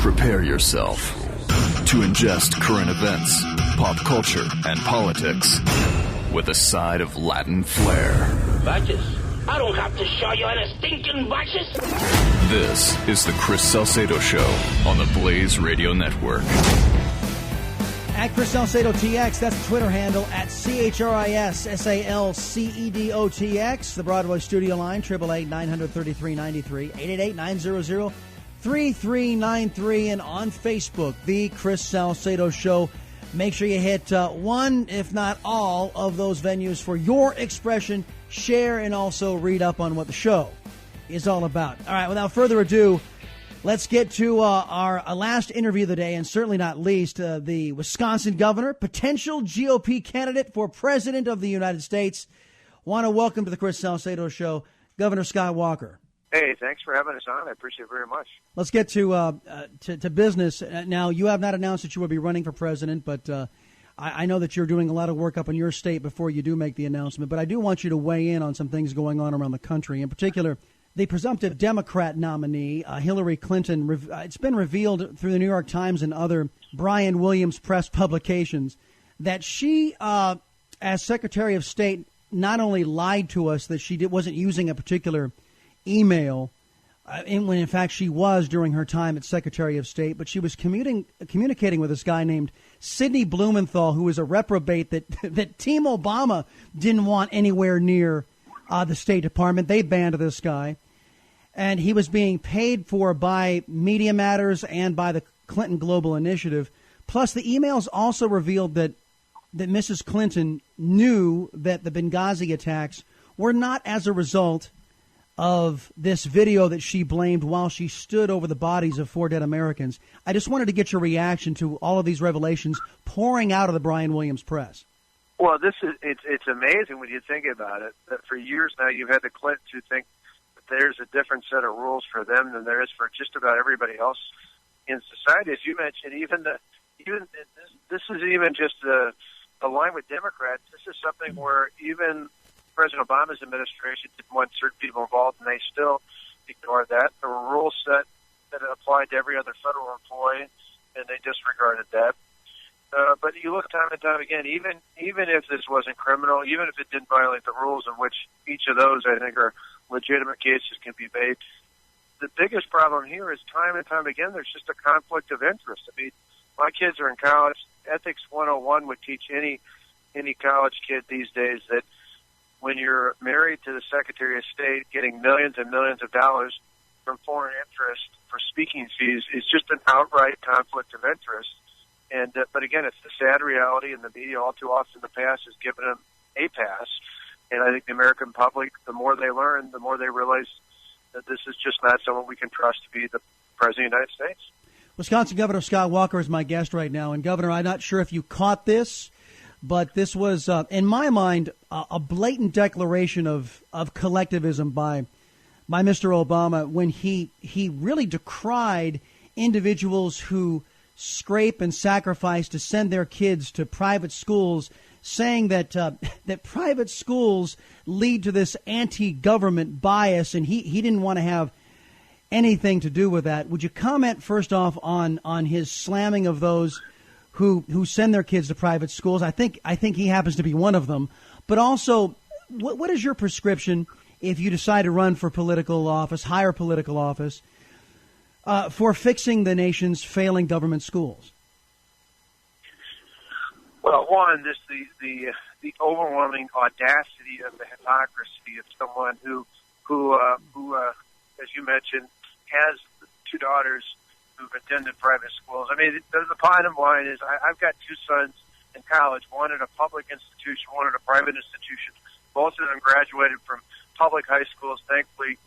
Prepare yourself to ingest current events, pop culture, and politics with a side of Latin flair. Badges? I don't have to show you any stinking badges. This is the Chris Salcedo Show on the Blaze Radio Network. At Chris Salcedo TX, that's the Twitter handle, at CHRISSALCEDOTX. The Broadway studio line, 888-933-93, 888-900-3393, and on Facebook, The Chris Salcedo Show. Make sure you hit one, if not all, of those venues for your expression, share, and also read up on what the show is all about. All right, without further ado, let's get to our last interview of the day, and certainly not least, the Wisconsin governor, potential GOP candidate for president of the United States. Want to welcome to the Chris Salcedo Show, Governor Scott Walker. Hey, thanks for having us on. I appreciate it very much. Let's get to business. Now, you have not announced that you will be running for president, but I know that you're doing a lot of work up in your state before you do make the announcement. But I do want you to weigh in on some things going on around the country, in particular the presumptive Democrat nominee, Hillary Clinton. It's been revealed through the New York Times and other Brian Williams press publications that she, as Secretary of State, not only lied to us that she wasn't using a particular email, when in fact she was during her time at Secretary of State, but she was communicating with this guy named Sidney Blumenthal, who was a reprobate that Team Obama didn't want anywhere near the State Department. They banned this guy. And he was being paid for by Media Matters and by the Clinton Global Initiative. Plus, the emails also revealed that Mrs. Clinton knew that the Benghazi attacks were not as a result of this video that she blamed while she stood over the bodies of 4 dead Americans. I just wanted to get your reaction to all of these revelations pouring out of the Brian Williams press. Well, it's amazing when you think about it, that for years now you've had the Clintons who think that there's a different set of rules for them than there is for just about everybody else in society. As you mentioned, this isn't even just a line with Democrats. This is something where even President Obama's administration didn't want certain people involved, and they still ignored that. There were rules set that applied to every other federal employee, and they disregarded that. But you look time and time again, even if this wasn't criminal, even if it didn't violate the rules, in which each of those, I think, are legitimate cases can be made, the biggest problem here is time and time again, there's just a conflict of interest. I mean, my kids are in college. Ethics 101 would teach any college kid these days that when you're married to the Secretary of State, getting millions and millions of dollars from foreign interest for speaking fees is just an outright conflict of interest. And but again, it's the sad reality, and the media all too often in the past has given them a pass. And I think the American public, the more they learn, the more they realize that this is just not someone we can trust to be the President of the United States. Wisconsin Governor Scott Walker is my guest right now. And, Governor, I'm not sure if you caught this, but this was, in my mind, a blatant declaration of collectivism by Mr. Obama when he really decried individuals who scrape and sacrifice to send their kids to private schools, saying that that private schools lead to this anti-government bias, and he didn't want to have anything to do with that. Would you comment first off on his slamming of those who send their kids to private schools? I think he happens to be one of them. But also, what is your prescription if you decide to run for political office, higher political office, for fixing the nation's failing government schools? Well, one, this the overwhelming audacity of the hypocrisy of someone who as you mentioned, has 2 daughters who've attended private schools. I mean, the bottom line is I've got 2 sons in college, one at a public institution, one at a private institution. Both of them graduated from public high schools. Thankfully,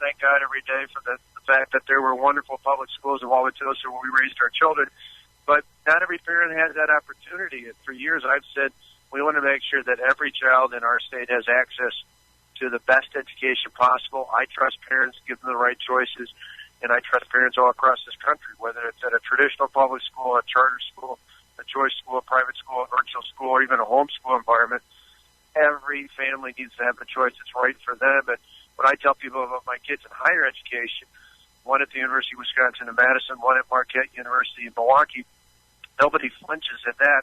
thank God every day for the fact that there were wonderful public schools in Wauwatosa where we raised our children. But not every parent has that opportunity. And for years I've said we want to make sure that every child in our state has access to the best education possible. I trust parents, give them the right choices, and I trust parents all across this country, whether it's at a traditional public school, a charter school, a choice school, a private school, a virtual school, or even a homeschool environment. Every family needs to have a choice that's right for them. And what I tell people about my kids in higher education, one at the University of Wisconsin in Madison, one at Marquette University in Milwaukee. Nobody flinches at that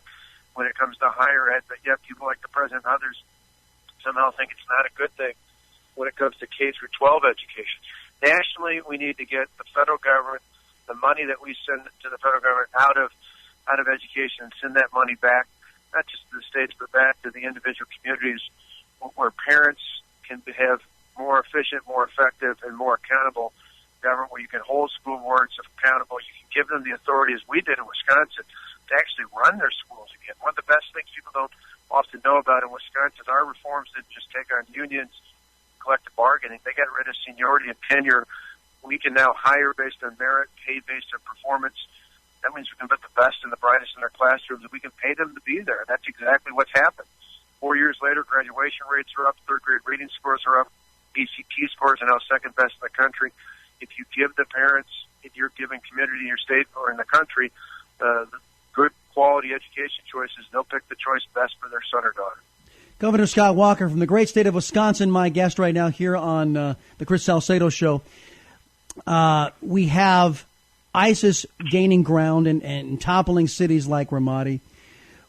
when it comes to higher ed, but yet people like the president and others somehow think it's not a good thing when it comes to K through 12 education. Nationally, we need to get the federal government, the money that we send to the federal government out of education, and send that money back, not just to the states, but back to the individual communities where parents can have more efficient, more effective, and more accountable government, where you can hold school boards accountable. You can give them the authority, as we did in Wisconsin, to actually run their schools again. One of the best things people don't often know about in Wisconsin, our reforms didn't just take on unions, collective bargaining. They got rid of seniority and tenure. We can now hire based on merit, pay based on performance. That means we can put the best and the brightest in our classrooms, and we can pay them to be there. That's exactly what's happened. 4 years later, graduation rates are up, third-grade reading scores are up, ACT scores are now second best in the country. If you give the parents, if you're giving community in your state or in the country, good quality education choices, they'll pick the choice best for their son or daughter. Governor Scott Walker from the great state of Wisconsin, my guest right now here on the Chris Salcedo Show. We have ISIS gaining ground and toppling cities like Ramadi.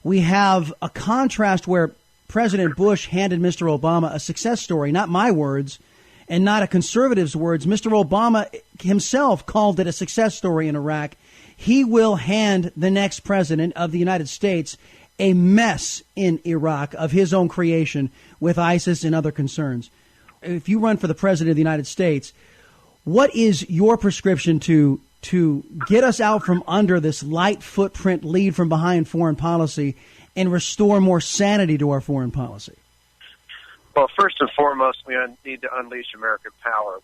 We have a contrast where President Bush handed Mr. Obama a success story, not my words, and not a conservative's words. Mr. Obama himself called it a success story in Iraq. He will hand the next president of the United States a mess in Iraq of his own creation with ISIS and other concerns. If you run for the president of the United States, what is your prescription to get us out from under this light footprint, lead from behind foreign policy and restore more sanity to our foreign policy? Well, first and foremost, we need to unleash American power.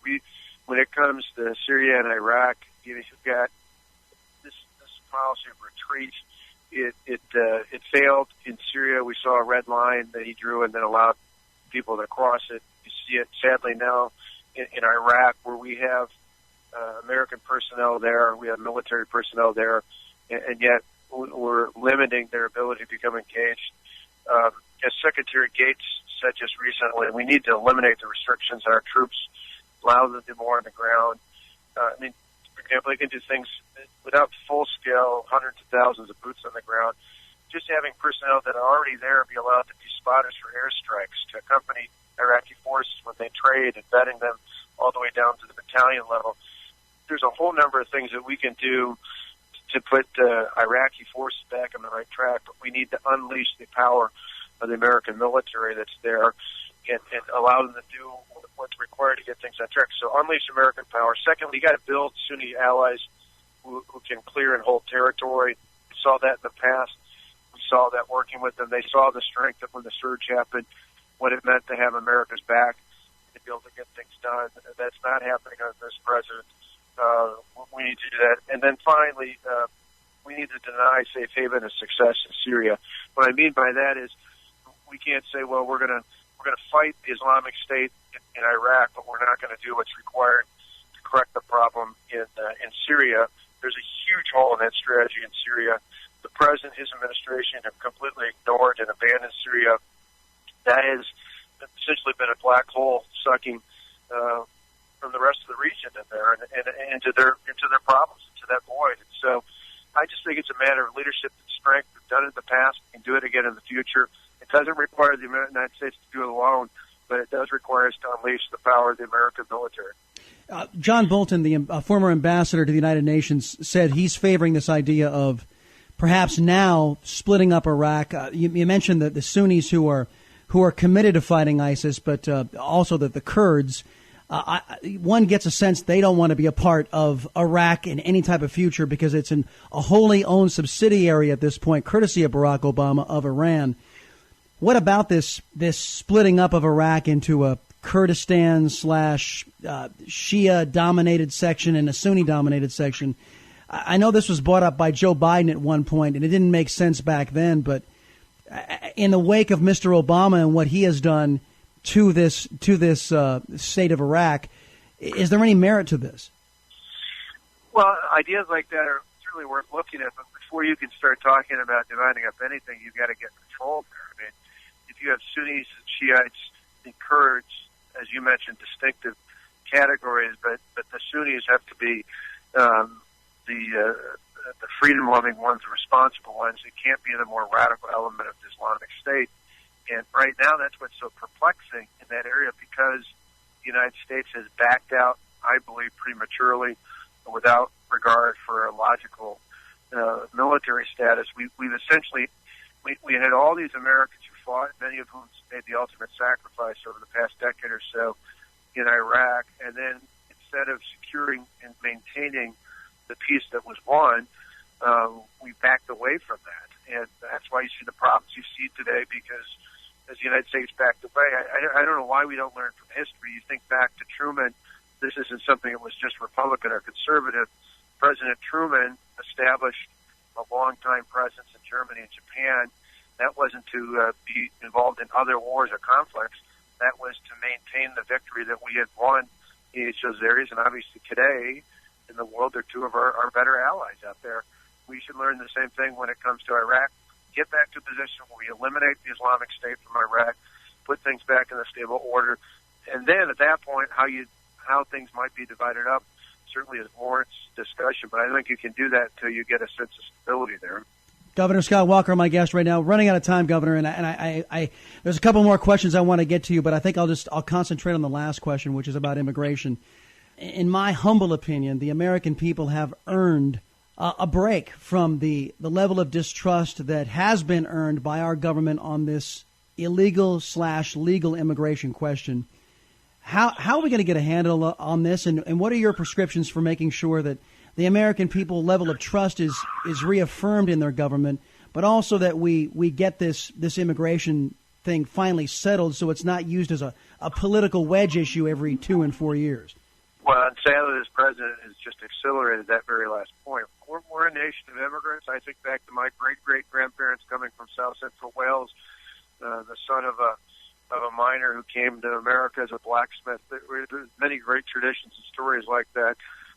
When it comes to Syria and Iraq, you've got this policy of retreat. It failed in Syria. We saw a red line that he drew and then allowed people to cross it. You see it sadly now in Iraq, where we have American personnel there, we have military personnel there, and yet we're limiting their ability to become engaged. As Secretary Gates said just recently, we need to eliminate the restrictions on our troops, allow them to do more on the ground. For example, they can do things without full-scale, hundreds of thousands of boots on the ground. Just having personnel that are already there be allowed to be spotters for airstrikes, to accompany Iraqi forces when they trade, and vetting them all the way down to the battalion level. There's a whole number of things that we can do to put Iraqi forces back on the right track, but we need to unleash the power of the American military that's there and allow them to do what's required to get things on track. So unleash American power. Secondly, you got to build Sunni allies who can clear and hold territory. We saw that in the past. We saw that working with them. They saw the strength of when the surge happened, what it meant to have America's back, to be able to get things done. That's not happening under this president. We need to do that. And then finally, we need to deny safe haven and success in Syria. What I mean by that is we can't say, well, we're going to fight the Islamic State in Iraq, but we're not going to do what's required to correct the problem in Syria. There's a huge hole in that strategy in Syria. The president, his administration have completely ignored and abandoned Syria. That has essentially been a black hole sucking from the rest of the region in there and into their problems, into that void. And so I just think it's a matter of leadership and strength. We've done it in the past. We can do it again in the future. It doesn't require the United States to do it alone, but it does require us to unleash the power of the American military. John Bolton, the former ambassador to the United Nations, said he's favoring this idea of perhaps now splitting up Iraq. You mentioned that the Sunnis who are committed to fighting ISIS, but also that the Kurds. One gets a sense they don't want to be a part of Iraq in any type of future because it's a wholly owned subsidiary at this point, courtesy of Barack Obama, of Iran. What about this splitting up of Iraq into a Kurdistan / Shia dominated section and a Sunni dominated section? I know this was brought up by Joe Biden at one point, and it didn't make sense back then. But in the wake of Mr. Obama and what he has done to this state of Iraq, is there any merit to this? Well, ideas like that are certainly worth looking at, but before you can start talking about dividing up anything, you've got to get control there. I mean, if you have Sunnis and Shiites and Kurds, as you mentioned, distinctive categories, but the Sunnis have to be the freedom-loving ones, the responsible ones. It can't be the more radical element of the Islamic State. And right now, that's what's so perplexing in that area, because the United States has backed out, I believe, prematurely, without regard for a logical military status. We've essentially we had all these Americans who fought, many of whom made the ultimate sacrifice over the past decade or so in Iraq, and then instead of securing and maintaining the peace that was won, we backed away from that. And that's why you see the problems you see today, because as the United States backed away, I don't know why we don't learn from history. You think back to Truman, this isn't something that was just Republican or conservative. President Truman established a long-time presence in Germany and Japan. That wasn't to be involved in other wars or conflicts. That was to maintain the victory that we had won in each of those areas. And obviously today, in the world, they're two of our better allies out there. We should learn the same thing when it comes to Iraq. Get back to a position where we eliminate the Islamic State from Iraq, put things back in a stable order, and then at that point, how things might be divided up certainly is warrants discussion. But I think you can do that until you get a sense of stability there. Governor Scott Walker, my guest right now. Running out of time, Governor, and I there's a couple more questions I want to get to you, but I think I'll concentrate on the last question, which is about immigration. In my humble opinion, the American people have earned a break from the level of distrust that has been earned by our government on this illegal/legal immigration question. How are we going to get a handle on this, and what are your prescriptions for making sure that the American people level of trust is reaffirmed in their government, but also that we get this immigration thing finally settled so it's not used as a political wedge issue every 2 and 4 years? Well, and sadly, this president has just accelerated that very last point. We're a nation of immigrants. I think back to my great-great-grandparents coming from South Central Wales, the son of a miner who came to America as a blacksmith. There's many great traditions and stories like that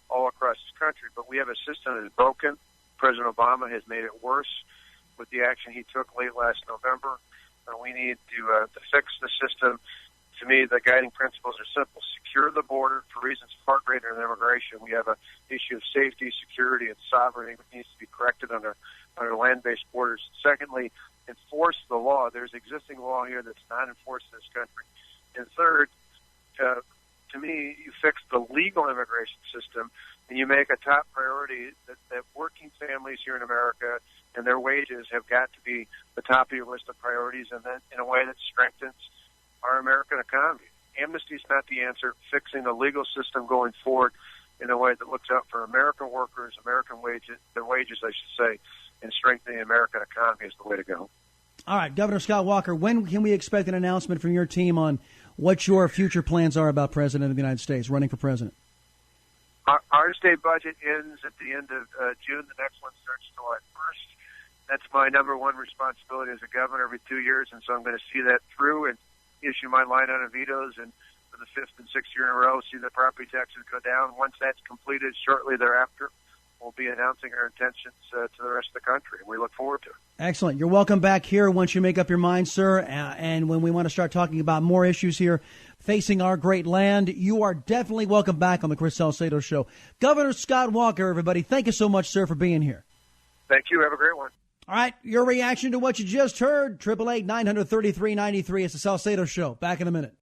all across this country. But we have a system that is broken. President Obama has made it worse with the action he took late last November. We need to fix the system. To me, the guiding principles are simple. Secure the border for reasons far greater than immigration. We have an issue of safety, security, and sovereignty that needs to be corrected under land-based borders. Secondly, enforce the law. There's existing law here that's not enforced in this country. And third, to me, you fix the legal immigration system, and you make a top priority that working families here in America and their wages have got to be the top of your list of priorities, and then in a way that strengthens our American economy. Amnesty is not the answer. Fixing the legal system going forward in a way that looks out for American workers, American wages, their wages, I should say, and strengthening the American economy is the way to go. All right, Governor Scott Walker, when can we expect an announcement from your team on what your future plans are about President of the United States, running for president? Our state budget ends at the end of June. The next one starts July 1st. That's my number one responsibility as a governor every 2 years, and so I'm going to see that through and issue my line on vetoes, and for the 5th and 6th year in a row, see the property taxes go down. Once that's completed, shortly thereafter, we'll be announcing our intentions to the rest of the country. We look forward to it. Excellent. You're welcome back here once you make up your mind, sir. And when we want to start talking about more issues here facing our great land, you are definitely welcome back on the Chris Salcedo Show. Governor Scott Walker, everybody, thank you so much, sir, for being here. Thank you. Have a great one. All right, your reaction to what you just heard, 888-933-93. It's the Salcedo Show. Back in a minute.